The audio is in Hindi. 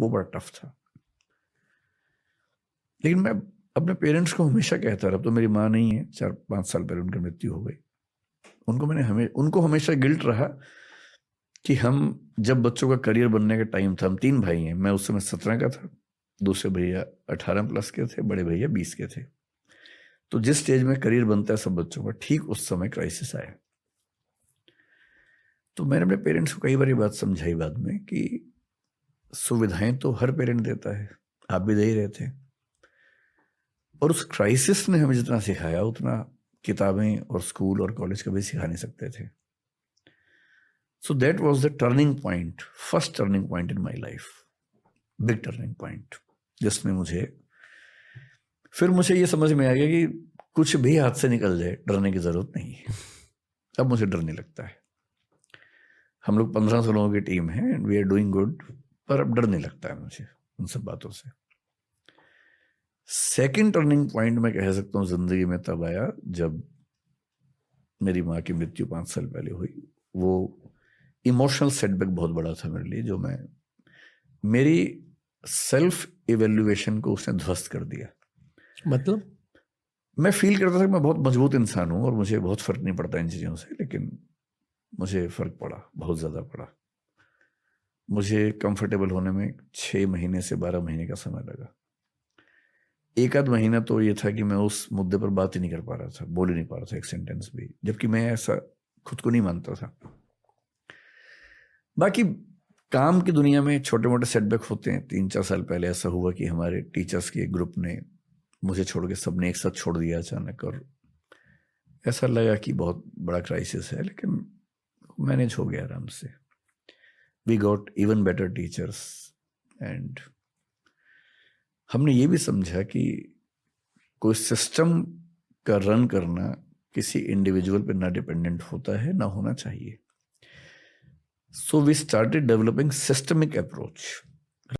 वो बड़ा टफ था। लेकिन मैं अपने पेरेंट्स को हमेशा कहता रहा, अब तो मेरी माँ नहीं है, 4-5 साल पहले उनकी मृत्यु हो गई। उनको हमेशा गिल्ट रहा कि हम जब बच्चों का करियर बनने का टाइम था, हम 3 भाई हैं, मैं उस समय 17 का था, दूसरे भैया 18+ के थे, बड़े भैया 20 के थे। तो जिस स्टेज में करियर बनता है सब बच्चों का, ठीक उस समय क्राइसिस आया। तो मैंने अपने पेरेंट्स को कई बार ये बात समझाई बाद में कि सुविधाएं तो हर पेरेंट देता है, आप भी दे ही रहे थे, और उस क्राइसिस ने हमें जितना सिखाया उतना किताबें और स्कूल और कॉलेज कभी सिखा नहीं सकते थे। So that was the turning point, first turning point in my life, big turning point, जिसमें मुझे ये समझ में आ गया कि कुछ भी हाथ से निकल जाए डरने की जरूरत नहीं है। अब मुझे डर नहीं लगता है। हम लोग 1500 लोगों की टीम है and we are doing good, पर अब डर नहीं लगता है मुझे उन सब बातों से। सेकंड टर्निंग पॉइंट मैं कह सकता हूँ जिंदगी में तब आया जब मेरी माँ की मृत्यु 5 साल पहले हुई। वो इमोशनल सेटबैक बहुत बड़ा था मेरे लिए, जो मेरी सेल्फ इवेल्युएशन को उसने ध्वस्त कर दिया। मतलब मैं फील करता था कि मैं बहुत मजबूत इंसान हूँ और मुझे बहुत फर्क नहीं पड़ता इन चीज़ों से, लेकिन मुझे फर्क पड़ा, बहुत ज़्यादा पड़ा। मुझे कंफर्टेबल होने में 6 महीने से 12 महीने का समय लगा। एक आध महीना तो ये था कि मैं उस मुद्दे पर बात ही नहीं कर पा रहा था, बोल ही नहीं पा रहा था एक सेंटेंस भी, जबकि मैं ऐसा खुद को नहीं मानता था। बाकी काम की दुनिया में छोटे मोटे सेटबैक होते हैं। 3-4 साल पहले ऐसा हुआ कि हमारे टीचर्स के ग्रुप ने मुझे छोड़ के सबने एक साथ छोड़ दिया अचानक, और ऐसा लगा कि बहुत बड़ा क्राइसिस है, लेकिन मैनेज हो गया आराम से। We got even better teachers and हमने ये भी समझा कि कोई सिस्टम का रन करना किसी इंडिविजुअल पे ना डिपेंडेंट होता है, ना होना चाहिए। So we started developing systemic approach.